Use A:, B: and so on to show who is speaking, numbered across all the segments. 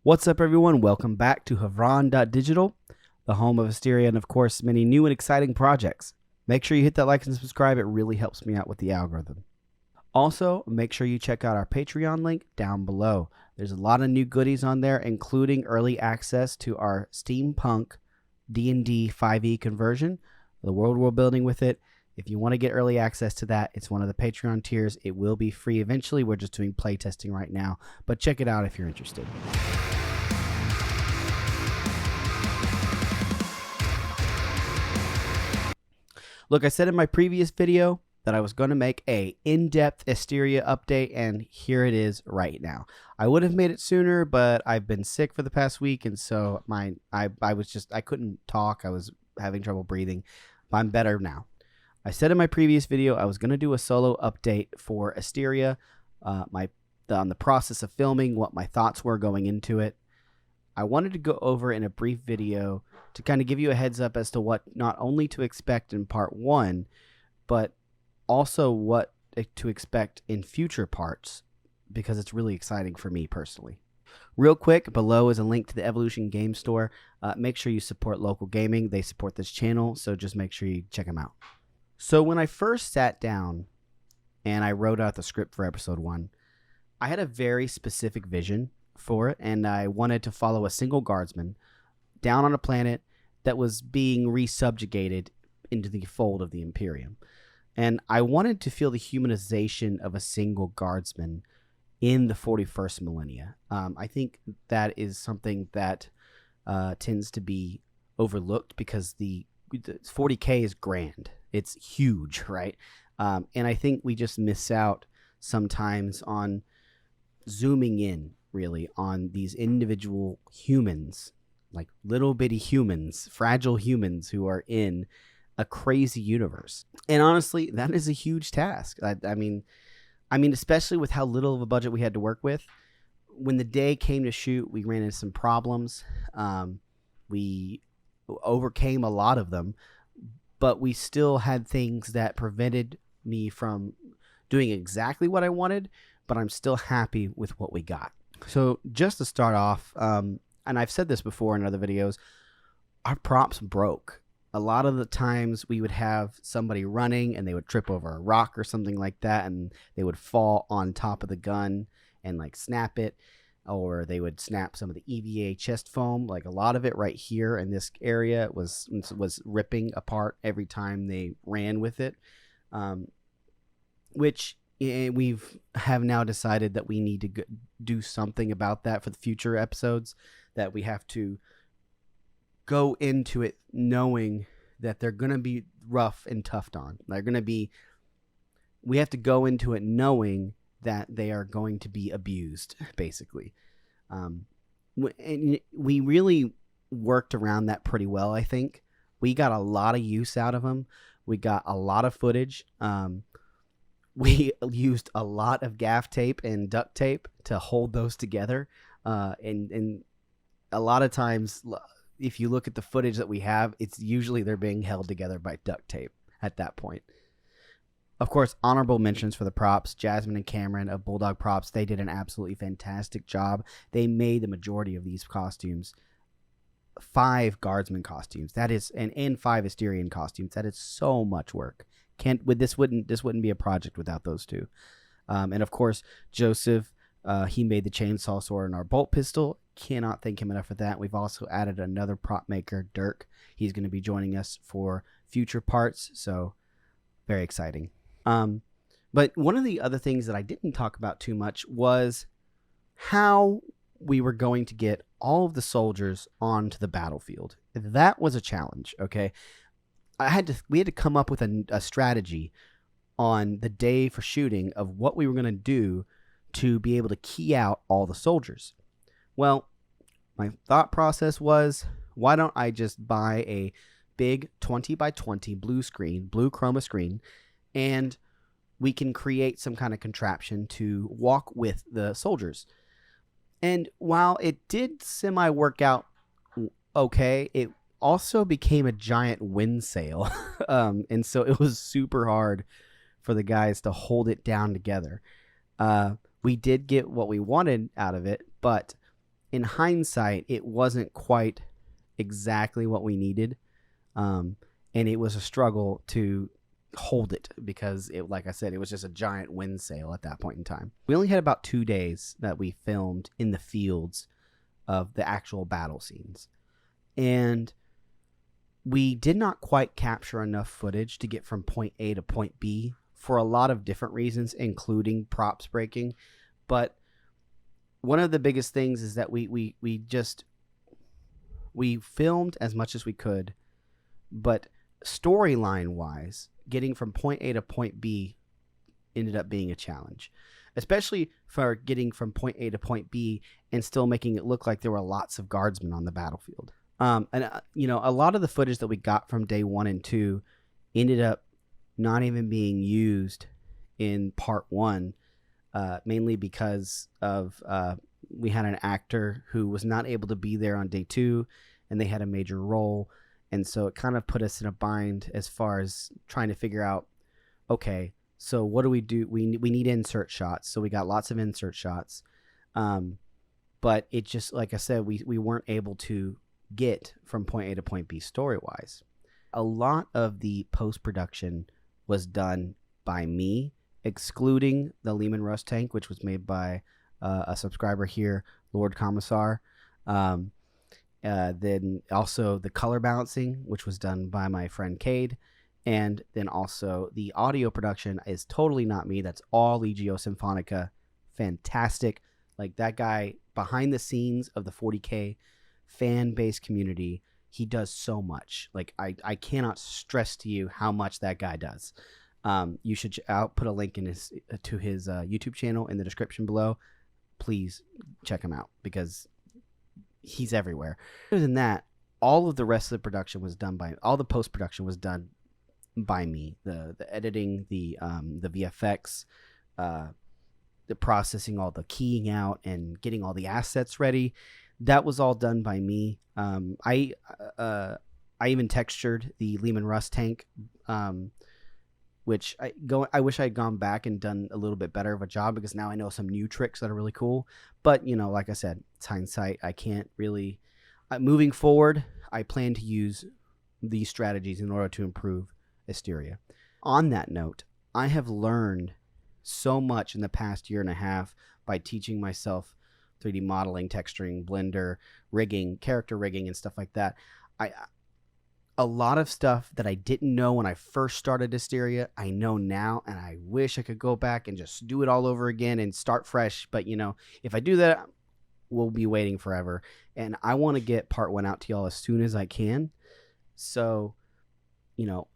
A: What's up, everyone? Welcome back to Havran.Digital, the home of Asteria and, of course, many new and exciting projects. Make sure you hit that like and subscribe. It really helps me out with the algorithm. Also, make sure you check out our Patreon link down below. There's a lot of new goodies on there, including early access to our Steampunk D&D 5e conversion, the world we're building with it. If you want to get early access to that, it's one of the Patreon tiers. It will be free eventually. We're just doing playtesting right now, but check it out if you're interested. Look, I said in my previous video that I was going to make a in-depth Asteria update, and here it is right now. I would have made it sooner, but I've been sick for the past week, and so I couldn't talk. I was having trouble breathing. But I'm better now. I said in my previous video I was going to do a solo update for Asteria, on the process of filming, what my thoughts were going into it. I wanted to go over in a brief video to kind of give you a heads up as to what not only to expect in part 1, but also what to expect in future parts, because it's really exciting for me personally. Real quick, below is a link to the Evolution Game Store. Make sure you support local gaming. They support this channel, so just make sure you check them out. So when I first sat down and I wrote out the script for episode 1, I had a very specific vision for it, and I wanted to follow a single guardsman down on a planet that was being resubjugated into the fold of the Imperium. And I wanted to feel the humanization of a single guardsman in the 41st millennia. I think that is something that tends to be overlooked because the 40K is grand. It's huge, right? And I think we just miss out sometimes on zooming in, really, on these individual humans, like little bitty humans, fragile humans who are in a crazy universe. And honestly, that is a huge task. I mean, especially with how little of a budget we had to work with. When the day came to shoot, we ran into some problems. We overcame a lot of them, but we still had things that prevented me from doing exactly what I wanted, but I'm still happy with what we got. So just to start off, and I've said this before in other videos, our props broke. A lot of the times we would have somebody running and they would trip over a rock or something like that, and they would fall on top of the gun and like snap it, or they would snap some of the EVA chest foam. Like a lot of it right here in this area was ripping apart every time they ran with it, which we've now decided that we need to do something about that for the future episodes, that we have to go into it knowing that they're going to be rough and toughed on. We have to go into it knowing that they are going to be abused, basically. And we really worked around that pretty well, I think. We got a lot of use out of them. We got a lot of footage. We used a lot of gaff tape and duct tape to hold those together. And a lot of times, if you look at the footage that we have, it's usually they're being held together by duct tape at that point. Of course, honorable mentions for the props. Jasmine and Cameron of Bulldog Props, they did an absolutely fantastic job. They made the majority of these costumes. 5 guardsman costumes. That is, and 5 Asterian costumes. That is so much work. This wouldn't be a project without those two. And of course, Joseph, he made the chainsaw sword and our bolt pistol. Cannot thank him enough for that. We've also added another prop maker, Dirk. He's going to be joining us for future parts, so very exciting. But one of the other things that I didn't talk about too much was how we were going to get all of the soldiers onto the battlefield. That was a challenge, okay? We had to come up with a strategy on the day for shooting of what we were going to do to be able to key out all the soldiers. Well, my thought process was, why don't I just buy a big 20 by 20 blue chroma screen, and we can create some kind of contraption to walk with the soldiers. And while it did semi-work out okay, it also became a giant wind sail. And so it was super hard for the guys to hold it down together. We did get what we wanted out of it, but in hindsight, it wasn't quite exactly what we needed. And it was a struggle to hold it because, like I said, it was just a giant wind sail at that point in time. We only had about 2 days that we filmed in the fields of the actual battle scenes. And we did not quite capture enough footage to get from point A to point B for a lot of different reasons, including props breaking. But one of the biggest things is that we filmed as much as we could, but storyline wise, getting from point A to point B ended up being a challenge, especially for getting from point A to point B and still making it look like there were lots of guardsmen on the battlefield. A lot of the footage that we got from day 1 and 2 ended up not even being used in part 1, mainly because of we had an actor who was not able to be there on day 2, and they had a major role. And so it kind of put us in a bind as far as trying to figure out, okay, so what do? We need insert shots. So we got lots of insert shots. But it just, like I said, we weren't able to get from point A to point B story-wise. A lot of the post-production was done by me, excluding the Lehman Russ tank, which was made by a subscriber here, Lord Commissar. Then also the color balancing, which was done by my friend Cade. And then also the audio production is totally not me. That's all Legio Symphonica. Fantastic. Like, that guy behind the scenes of the 40K fan base community, he does so much. Like, I cannot stress to you how much that guy does. You should, I'll put a link to his YouTube channel in the description below. Please check him out because he's everywhere. Other than that, all of the rest of the production was done by, all the post-production was done by me. The editing, the VFX, the processing, all the keying out and getting all the assets ready, that was all done by me. I even textured the Lehman Russ tank, which I wish I had gone back and done a little bit better of a job, because now I know some new tricks that are really cool. But, like I said, it's hindsight. I can't really... moving forward, I plan to use these strategies in order to improve Asteria. On that note, I have learned so much in the past year and a half by teaching myself 3D modeling, texturing, Blender, rigging, character rigging, and stuff like that. A lot of stuff that I didn't know when I first started Asteria, I know now, and I wish I could go back and just do it all over again and start fresh. But, if I do that, we'll be waiting forever. And I want to get part 1 out to y'all as soon as I can. So,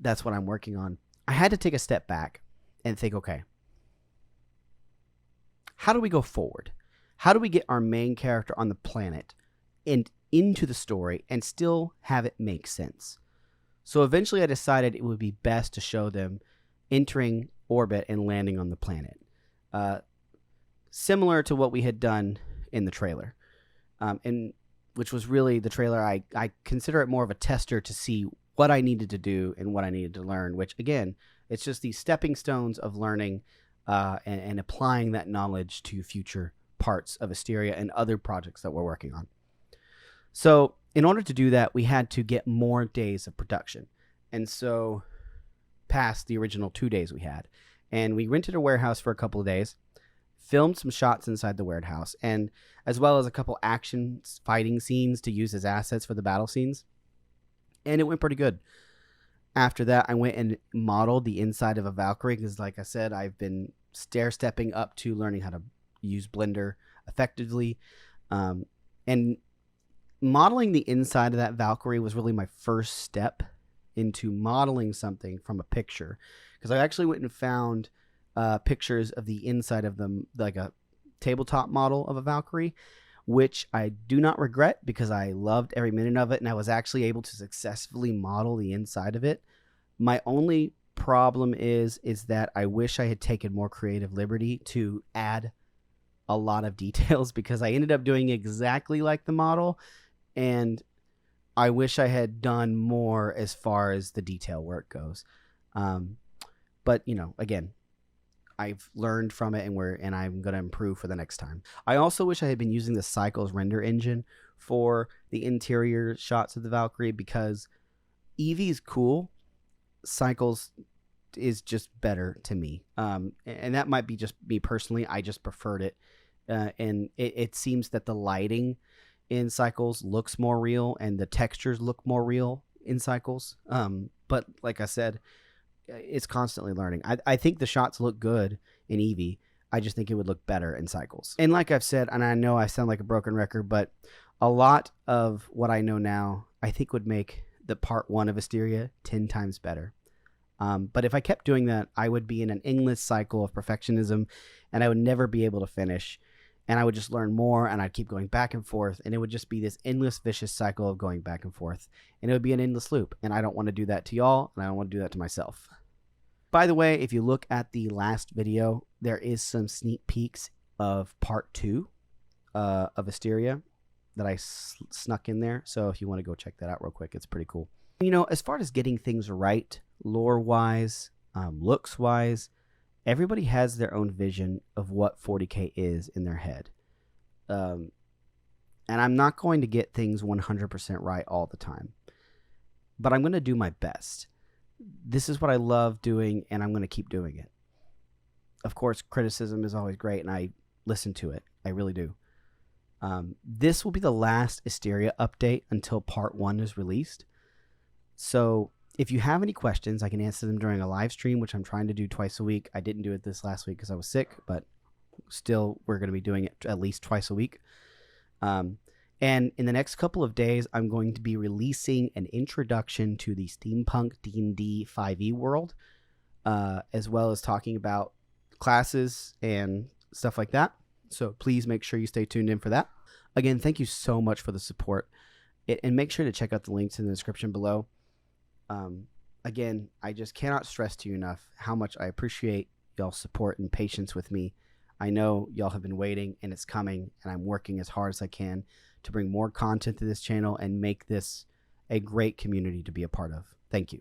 A: that's what I'm working on. I had to take a step back and think, okay, how do we go forward? How do we get our main character on the planet and into the story and still have it make sense? So eventually I decided it would be best to show them entering orbit and landing on the planet. Similar to what we had done in the trailer. And which was really the trailer. I consider it more of a tester to see what I needed to do and what I needed to learn, which, again, it's just these stepping stones of learning and applying that knowledge to future parts of Asteria and other projects that we're working on. So in order to do that, we had to get more days of production. And so past the original 2 days we had. And we rented a warehouse for a couple of days, filmed some shots inside the warehouse, and as well as a couple action fighting scenes to use as assets for the battle scenes. And it went pretty good. After that, I went and modeled the inside of a Valkyrie because, like I said, I've been stair-stepping up to learning how to use Blender effectively. And modeling the inside of that Valkyrie was really my first step into modeling something from a picture, because I actually went and found pictures of the inside of them, like a tabletop model of a Valkyrie, which I do not regret because I loved every minute of it, and I was actually able to successfully model the inside of it. My only problem is that I wish I had taken more creative liberty to add a lot of details, because I ended up doing exactly like the model, and I wish I had done more as far as the detail work goes. But, again, I've learned from it, and I'm going to improve for the next time. I also wish I had been using the Cycles render engine for the interior shots of the Valkyrie, because Eevee is cool. Cycles is just better to me. And that might be just me personally. I just preferred it. And it seems that the lighting in Cycles looks more real, and the textures look more real in Cycles. But like I said, it's constantly learning. I think the shots look good in Eevee. I just think it would look better in Cycles. And like I've said, and I know I sound like a broken record, but a lot of what I know now, I think would make the part 1 of Asteria 10 times better. But if I kept doing that, I would be in an endless cycle of perfectionism, and I would never be able to finish. And I would just learn more, and I'd keep going back and forth, and it would just be this endless vicious cycle of going back and forth, and it would be an endless loop. And I don't want to do that to y'all, and I don't want to do that to myself. By the way, if you look at the last video, there is some sneak peeks of part 2 of Asteria that I snuck in there. So if you want to go check that out real quick, it's pretty cool. You know, as far as getting things right, lore-wise, looks-wise, everybody has their own vision of what 40K is in their head. And I'm not going to get things 100% right all the time, but I'm going to do my best. This is what I love doing, and I'm going to keep doing it. Of course, criticism is always great, and I listen to it. I really do. This will be the last Asteria update until part 1 is released. So if you have any questions, I can answer them during a live stream, which I'm trying to do twice a week. I didn't do it this last week because I was sick, but still, we're going to be doing it at least twice a week. And in the next couple of days, I'm going to be releasing an introduction to the Steampunk D&D 5e world, as well as talking about classes and stuff like that. So please make sure you stay tuned in for that. Again, thank you so much for the support. And make sure to check out the links in the description below. Again, I just cannot stress to you enough how much I appreciate y'all's support and patience with me. I know y'all have been waiting, and it's coming, and I'm working as hard as I can to bring more content to this channel and make this a great community to be a part of. Thank you.